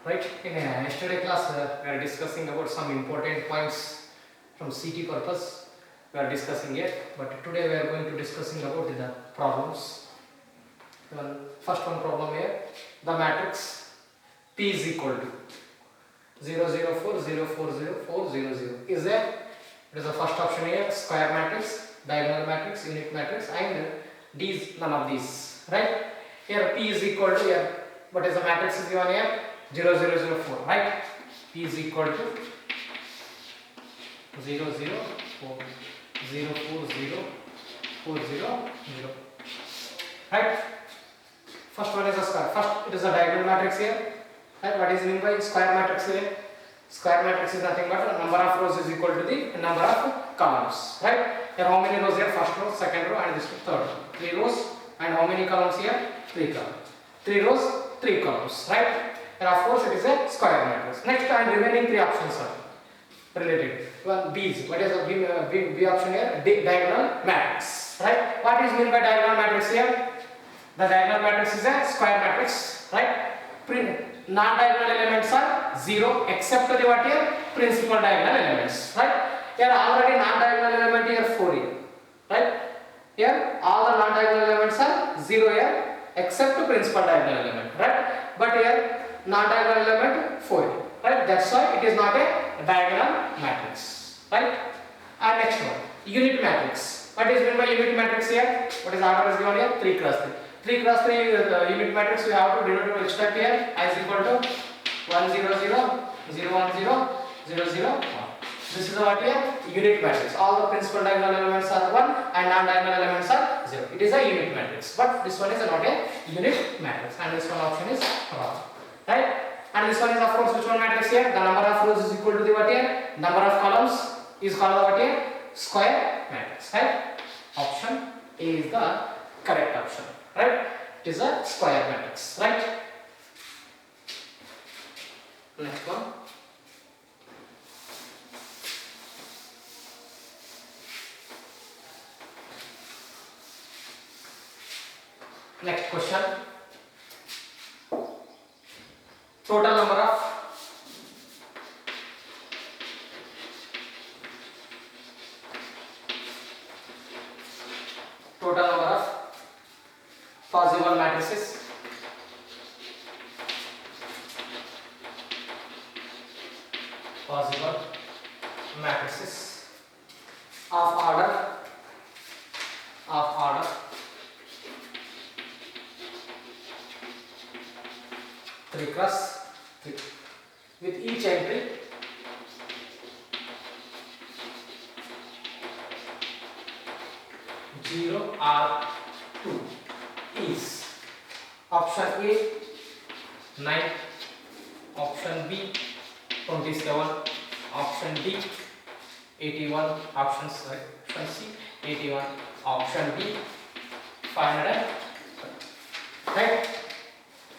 Right, in yesterday class we are discussing about some important points from CT purpose. We are discussing it, but today we are going to discussing about the problems. First one problem here, the matrix P is equal to 0 0 4 0 4 0 4 0 0 is there. It is the first option here, square matrix, diagonal matrix, unit matrix, and D is none of these, right? Here P is equal to, here what is the matrix is given here, 0 0 0 4, right? P is equal to 0 0 4 0 4 0 4 0 0, right? First one is a square. First it is a diagonal matrix here, right? What is meant by square matrix here? Square matrix is nothing but the number of rows is equal to the number of columns, right? Here how many rows here? First row, second row, and this third row. 3 rows, and how many columns here? 3 columns. 3 rows, 3 columns, right? And of course it is a square matrix. Next, and remaining 3 options are related. One B is, what is the B option here? Diagonal matrix, right? What is meant by diagonal matrix here? The diagonal matrix is a square matrix, right? Non-diagonal elements are 0 except the what here? Principal diagonal elements, right? Here already non-diagonal element here 4 here, right? Here all the non-diagonal elements are 0 here except the principal diagonal element, right? But here non-diagonal element 4 here, right? That's why it is not a diagonal matrix, right? And next one, unit matrix. What is meant by unit matrix here? What is order is given here? 3 cross 3. 3 cross 3 unit matrix we have to denote which type here? I is equal to 1 0 0 0 1 0 0 0 1. This is what here? Unit matrix. All the principal diagonal elements are 1 and non-diagonal elements are 0. It is a unit matrix. But this one is not a unit matrix, and this one option is wrong, right? And this one is of course which one matrix here? The number of rows is equal to the what here? Number of columns is called what here? Square matrix, right? Option A is the correct option, right? It is a square matrix, right? Next one. Next question. Total number of possible matrices of order 3 cross 3 with each entry zero or 2 is option A 9, option B 27, option D 81, option C 81, option D 500, right?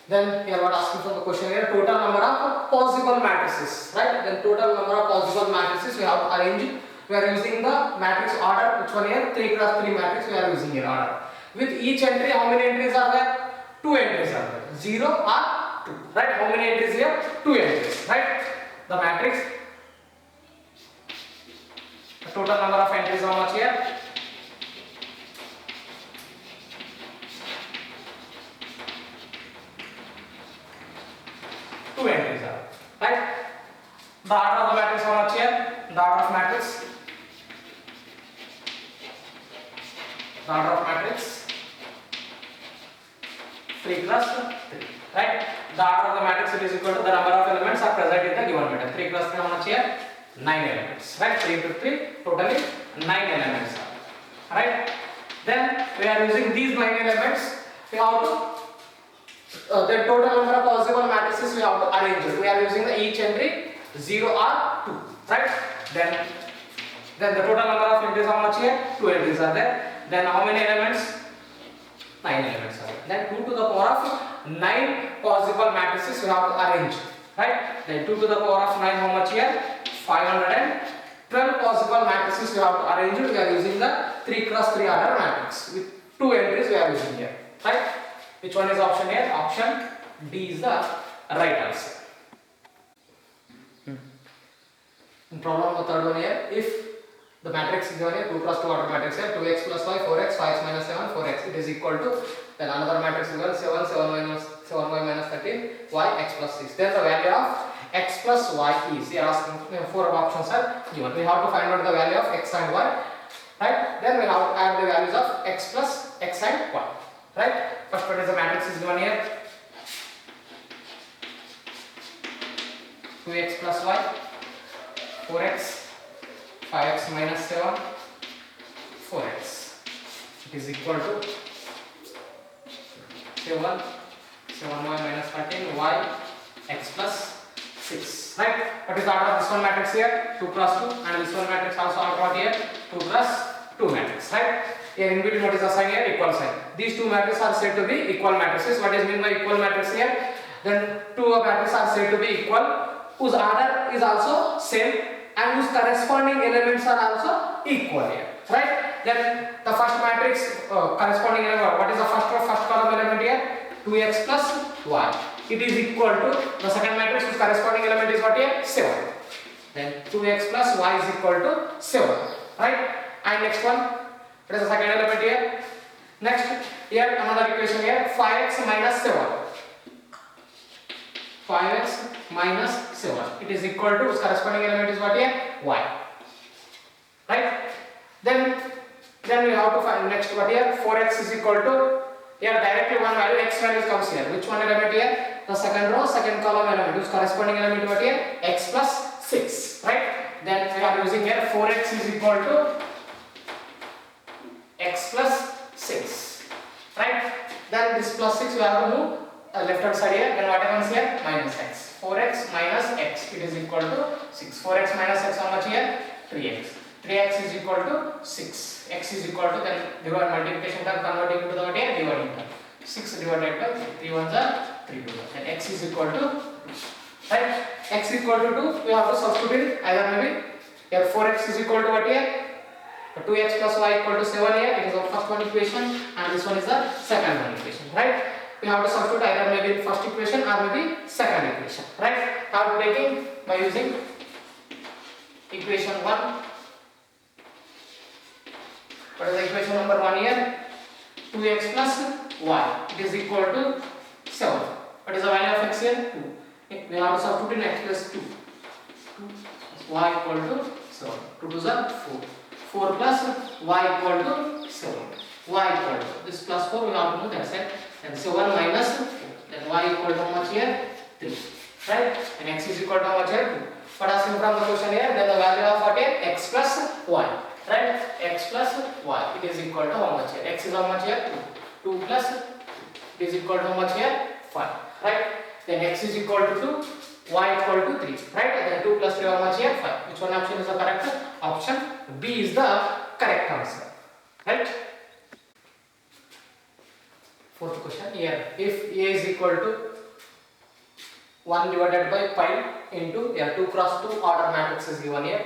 Then here what asking from the question here, total number of possible matrices, right? Then total number of possible matrices we have to arrange. We are using the matrix order, which one here? 3 cross 3 matrix we are using here order. With each entry, how many entries are there? 2 entries are there. 0 or 2, right? How many entries here? 2 entries, right? The matrix, the total number of entries how much here? Two entries are, right? The order of the matrix how much here? The order of matrix. The order of matrix 3 cross 3, right? The order of the matrix it is equal to the number of elements are present in the given matrix. 3 cross 3 how much here? 9 elements, right? 3 into 3, totally 9 elements are, right? Then we are using these 9 elements. We have to the total number of possible matrices we have to arrange it. We are using the each entry 0 or 2, right? Then the total number of entries how much here? 2 entries are there. Then how many elements? 9 elements are there. Then 2 to the power of 9 possible matrices we have to arrange, right? Then 2 to the power of 9 how much here? 512 possible matrices we have to arrange it. We are using the 3 cross 3 order matrix with 2 entries we are using here, right? Which one is option here? Option D is the right answer. In problem third one here, if the matrix is given here 2 cross 2 order matrix here, 2x plus y, 4x, 5x minus 7, 4x, it is equal to, then another matrix is given 7, 7y minus 13, y, x plus 6. Then the value of x plus y is, they are asking, 4 options are given. We have to find out the value of x and y, right? Then we have to add the values of x plus x and y, right? First what is the matrix is given here, 2x plus y, 4x, 5x minus 7, 4x. It is equal to 7, 7y minus 13, y, x plus 6. Right? What is the order of this one matrix here? 2 cross 2, and this one matrix also order what here? 2 cross 2 matrix. Right? Here in between what is the sign here? Equal sign. These two matrices are said to be equal matrices. What is meant by equal matrix here? Then two matrices are said to be equal, whose order is also same and whose corresponding elements are also equal here, right? Then the first matrix corresponding element, what is the first column element here? 2x plus y. It is equal to the second matrix whose corresponding element is what here? 7. Then 2x plus y is equal to 7, right? And next one, what is the second element here? Next, here another equation here, 5x minus 7. 5x minus 7. It is equal to, its corresponding element is what here? Y. Right? Then we have to find next what here? 4x is equal to, here directly one value, x value comes here. Which one element here? The second row, second column element. Whose corresponding element what here? X plus 6. Right? Then we are using here 4x is equal to x plus 6. Right? Then this plus 6 we have to move left hand side here, then what happens here? Minus x. 4x minus x, it is equal to 6. 4x minus x, how much here? 3x. 3x is equal to 6. X is equal to, then divide multiplication term converting into the what here? Dividing term. 6 divided by 3 ones are 3 2. And x is equal to, right? X is equal to 2, we have to substitute either maybe, here 4x is equal to what here? 2x plus y equal to 7 here, it is the first one equation, and this one is the second one equation, right? We have to substitute either maybe first equation or maybe second equation, right? How to taking by using equation 1. What is the equation number 1 here? 2x plus y, it is equal to 7. What is the value of x here? 2. We have to substitute in x plus 2. 2 plus y equal to 7. 2 2s are 4. 4 plus y equal to 7. Y equal to, this plus 4 we have to move that side. And so 1 minus 4. Then y equal to how much here? 3. Right? And x is equal to how much here? 2. But asking from the question here, then the value of what here? X plus y. Right? X plus y. It is equal to how much here? X is how much here? 2. 2 plus it is equal to how much here? 5. Right? Then x is equal to 2. Y equal to 3. Right? And then 2 plus 3 how much here? 5. Which one option is the correct? Option B is the correct answer. Right? Fourth question here, if A is equal to 1 divided by pi into 2 cross 2 order matrix is given here,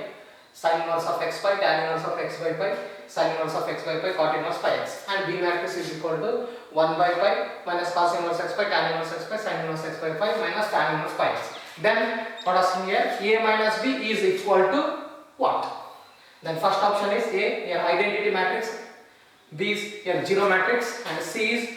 sin inverse of x pi, tan inverse of x by pi, sin inverse of x by pi, cot inverse pi x, and B matrix is equal to 1 by pi minus cos inverse x pi, tan inverse x pi, sin inverse x by pi minus tan inverse pi x. Then what asking here, A minus B is equal to what? Then first option is A, here identity matrix, B is here 0 matrix, and C is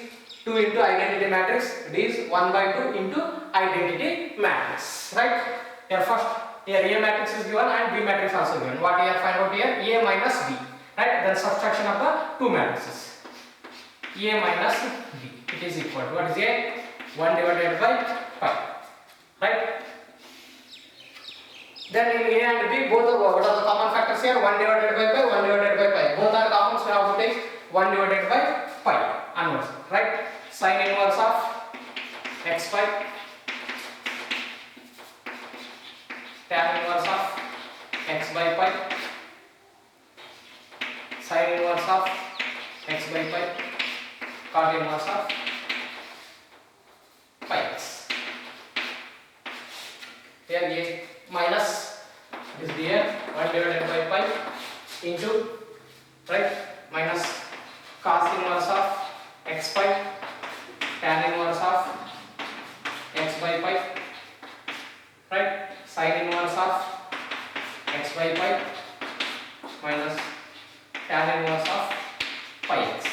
2 into identity matrix, D is 1 by 2 into identity matrix, right? Here first, here A matrix is given and B matrix also given. What we have find out here? A minus B, right? Then subtraction of the two matrices. A minus B, it is equal to, what is A? 1 divided by pi, right? Then in A and B, both are, what are the common factors here? 1 divided by pi, 1 divided by pi. Both are common, so we have to take 1 divided by pi onwards, right? Sin inverse of x pi, tan inverse of x by pi, sin inverse of x by pi, cot inverse of pi x. Here A minus is here 1 divided by pi into, right, minus cos inverse of x pi, tan inverse of x by pi, right, sin inverse of x by pi minus tan inverse of pi x.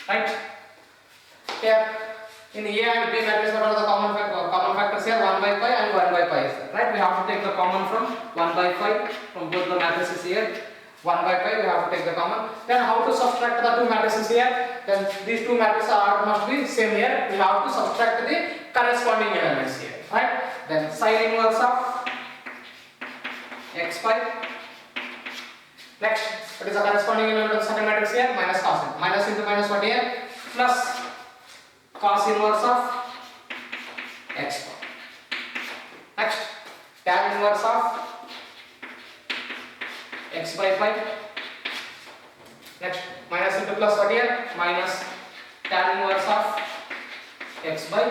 Right? Here in A and B matrix, what are the common factors here? 1 by pi and 1 by pi is there. Right? We have to take the common from 1 by pi from both the matrices here. 1 by pi, we have to take the common. Then how to subtract the two matrices here? Then these two matrices must be same here. We have to subtract the corresponding elements here. Right? Then sine inverse of x pi. Next, what is the corresponding element of the second matrix here? Minus cos. Minus into minus what here? Plus cos inverse of x pi. Next, tan inverse of x by pi. Next, minus into plus what here? Minus tan inverse of x by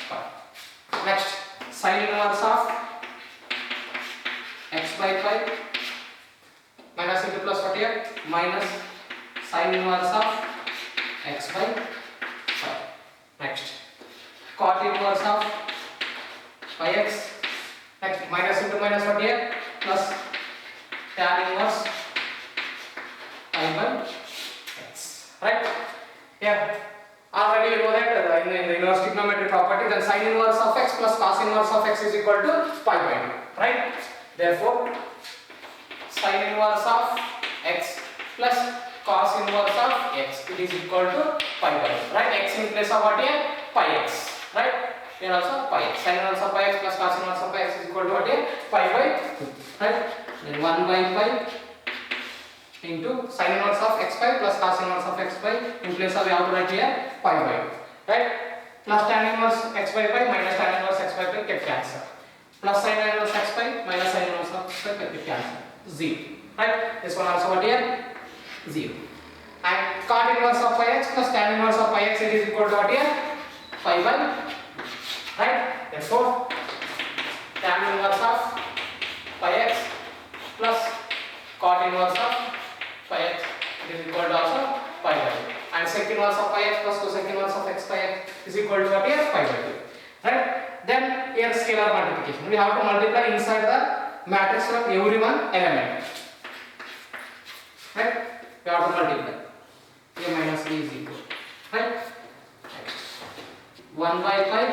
pi. Next, sine inverse of x by pi. Minus into plus what here? Minus sine inverse of x by pi. Next, cot inverse of pi x. Next, minus into minus what here? Plus tan inverse pi by x. Right? Here, already you know that in the inverse trigonometry property, then sine inverse of x plus cos inverse of x is equal to pi by 2. Right? Therefore, sine inverse of x plus cos inverse of x, it is equal to pi by 2. Right? X in place of what here? Pi x. Right? Here also pi x. Sine inverse of pi x plus cos inverse of pi x is equal to what here? Pi by 2. Right? Then 1 by pi into sine inverse of x pi plus cos inverse of x pi. In place of we have to write here pi by 2. Right? Plus tan inverse x by pi minus tan inverse x by pi get cancelled. Plus sin inverse x pi minus sin inverse x pi get cancelled. 0. Right? This one also what here? 0. And cot inverse of pi x plus tan inverse of pi x, it is equal to what here? Pi by. Right? Therefore, tan inverse of pi x plus cot inverse of pi x, it is equal to also pi by 2. And sec inverse of pi x plus cosec inverse of x pi x is equal to what here? Pi by 2. Right? Then here scalar multiplication. We have to multiply inside the matrix of every one element. Right? We have to multiply. A minus b is equal. Right? 1 by pi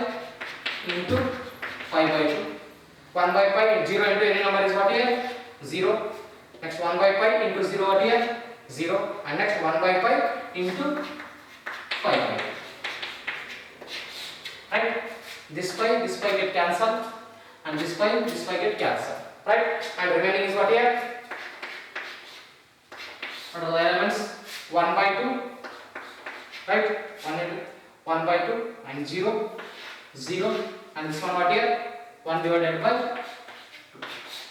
into pi by 2. 1 by pi, 0 into any number is what here? 0. Next 1 by pi into 0 what here? 0. And next 1 by pi into pi by 2. Right? This pi get cancelled, and this pi get cancelled. Right? And remaining is what here? What are the elements? 1 by 2. Right? 1 by 2 and 0, 0, and this one what here? 1 divided by 2.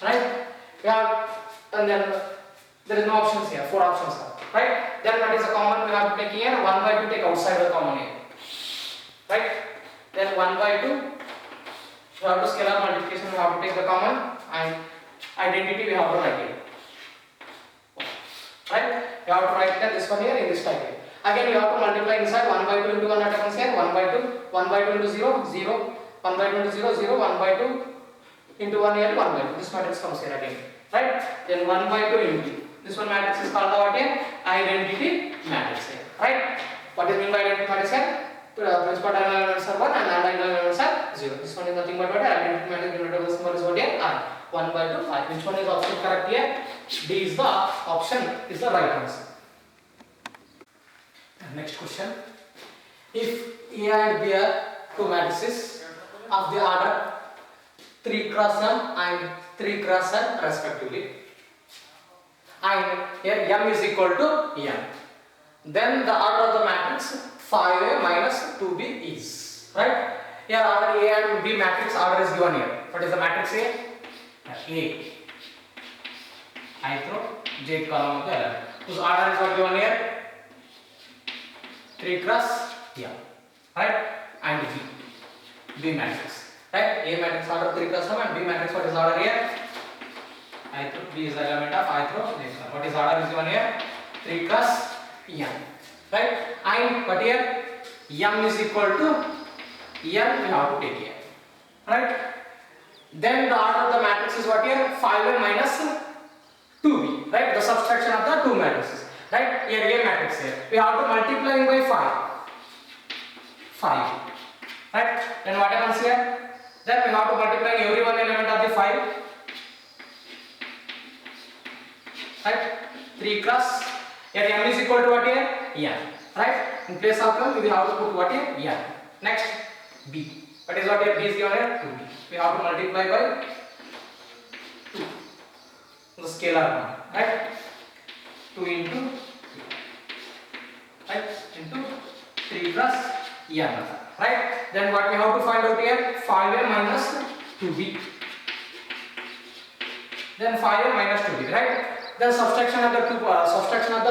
Right? Yeah, and then there is no options here, 4 options are. Right? Then what is the common we have to take here? 1 by 2 take outside the common here. Right? Then 1 by 2, we have to scalar multiplication, we have to take the common, and identity we have to write here. Right? You have to write that this one here in this type here. Again you have to multiply inside 1 by 2 into 1 that happens here, 1 by 2, 1 by 2 into 0, 0, 1 by 2 into 0, 0, 1 by 2 into 1 here, 1 by 2. This matrix comes here again. Right? Then 1 by 2 into, this one matrix is called the what here? Identity matrix here. Right? What is mean by identity matrix here? Principal diagonal elements are 1 and non-diagonal elements are 0. This one is nothing but what? Identity matrix unit of the symbol is what here? I. 1 by 2, I. Which one is also correct here? D is the option, is the right answer. Next question. If A and B are two matrices of the order 3 cross M and 3 cross N respectively, and here M is equal to N, then the order of the matrix 5A minus 2B is. Right? Here order A and B matrix order is given here. What is the matrix here? A. ith row, jth column of the element. Whose order is what given here? 3 cross M. Right? And B matrix. Right? A matrix order 3 cross M and B matrix what is order here? ith row. B is the element of ith row. What is order is given here? 3 cross M. Right? And what here? M is equal to N we have to take here. Right? then the order of the matrix is what here? 5A minus 2B, right? The subtraction of the two matrices, right? Here A matrix here. We have to multiply by 5, right? Then what happens here? Then we have to multiply every one element of the 5, right? 3 cross. Here M is equal to what here? N, right? In place of M, we have to put what here? N. Next, B. What is what here? B is given here? 2B. We have to multiply by 2. The scalar one, right? 2 into 3, right? Into 3 plus N, right? Then what we have to find out here? 5A minus 2B. Then 5A minus 2B, right? Then subtraction of the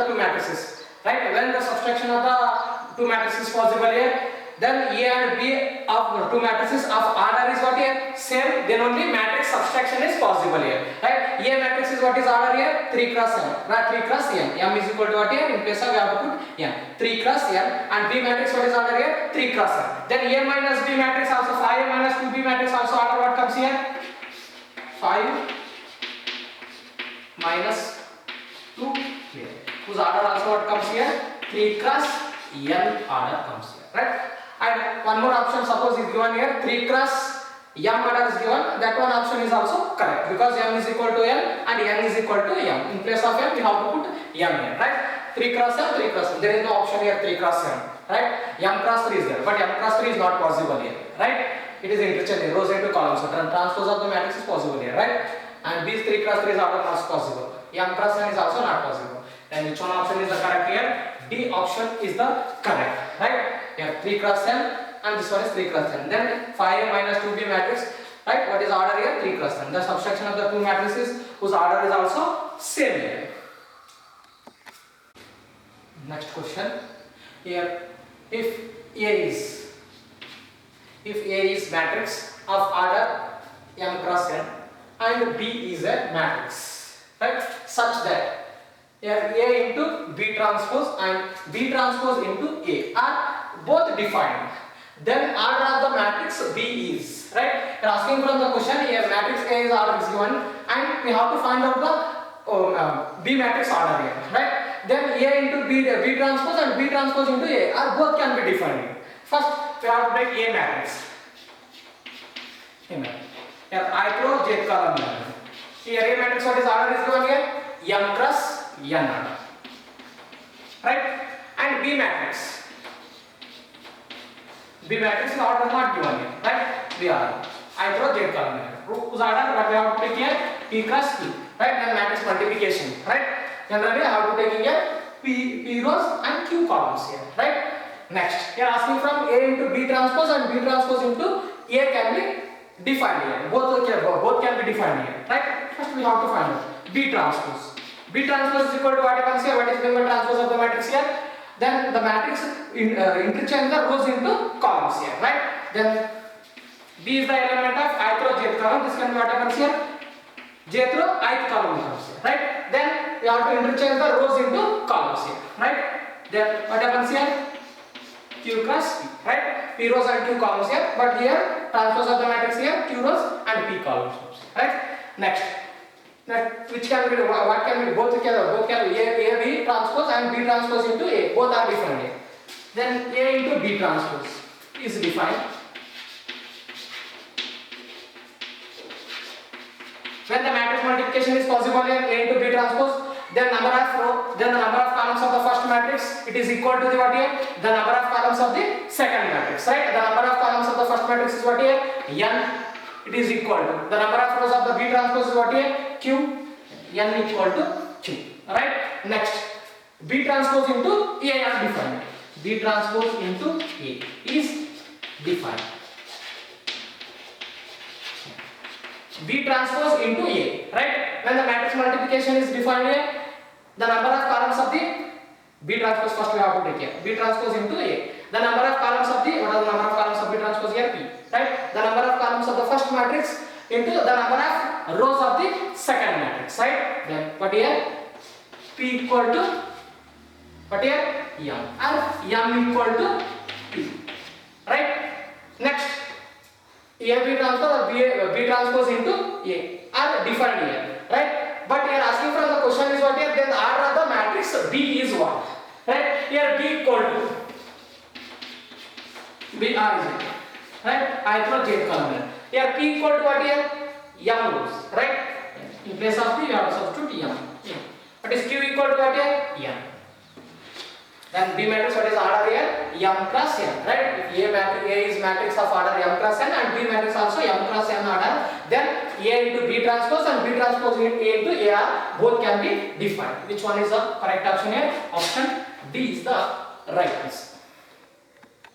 two matrices, right? When the subtraction of the two matrices is possible here, then A and B of two matrices of order is what here? Same. Then only matrix subtraction is possible here, right? A matrix is what is order here? 3 cross M, right? 3 cross M. M is equal to what here? In place of we have to put M. 3 cross M. And B matrix what is order here? 3 cross M. Then A minus B matrix also 5A minus 2B matrix also order what comes here? 5 minus 2 here. Whose order also what comes here? 3 cross N order comes here, right? And one more option suppose is given here, 3 cross M order is given. That one option is also correct because M is equal to N and N is equal to M. In place of M we have to put M here, right? 3 cross M, 3 cross M. There is no option here 3 cross M, right? M cross 3 is there, but M cross 3 is not possible here, right? It is interchangeable, rows into columns. So transpose of the matrix is possible here, right? And these 3 cross 3 is order not possible. M cross N is also not possible. Then which one option is the correct here? D option is the correct, right? Here 3 cross N and this one is 3 cross N. Then 5A minus 2B matrix, right? What is order here? 3 cross N. The subtraction of the two matrices whose order is also same here. Next question. Here, if A is matrix of order M cross N and B is a matrix, right? Such that here A into B transpose and B transpose into A are both defined, then order of the matrix B is, right? You are asking from the question here matrix A is order is given and we have to find out the B matrix order here, right? Then A into B transpose and B transpose into A are both can be defined. First we have to make A matrix. Here I throw J column here. A matrix what is order is given here? M cross N order, right? And B matrix is order not given here, right? B order. I throw J column here. Whose order what we have to take here? P cross Q, right? Then matrix multiplication, right? Generally I have to take here P rows and Q columns here, right? Next, here asking from A into B transpose and B transpose into A can be defined here. Both can be defined here, right? First we have to find out B transpose. B transpose is equal to what happens here? What is meant by transpose of the matrix here? Then the matrix interchange the rows into columns here, right? Then B is the element of ith row jth column. This can be what happens here? Jth row ith column comes here, right? Then we have to interchange the rows into columns here, right? Then what happens here? Q cross P, right? P rows and Q columns here, but here transpose of the matrix here Q rows and P columns, right? Next, which can be what can be both can be A B transpose and B transpose into A, both are defined here. Then A into B transpose is defined. When the matrix multiplication is possible here, A into B transpose, then the number of columns of the first matrix, it is equal to the what here? The number of columns of the second matrix, right? The number of columns of the first matrix is what here? N. It is equal to the number of rows of the B transpose is what here? Q. N equal to Q, right? Next, B transpose into A is defined. B transpose into A is defined. B transpose into A, right? When the matrix multiplication is defined here, the number of columns of the B transpose first we have to take here. B transpose into A. The number of columns of the, what are the number of columns of B transpose here? P, right? The number of columns of the first matrix into the number of rows of the second matrix, right? Then what here? P equal to what here? M, and M equal to P, right? Next, A A B transpose or B transpose into A are defined here, right? But here asking from the question is what here? Then the order of the matrix B is what? Right? Here B equal to B R is it, right? I throw J column here. Here P equal to what here? M goes, right? In place of P, we have to substitute M. What is Q equal to what here? M. Then B matrix, what is order here? M cross N, right? If A is matrix of order M cross N and B matrix also M cross N order, then A into B transpose and B transpose A into AR both can be defined. Which one is the correct option here? Option D is the right answer.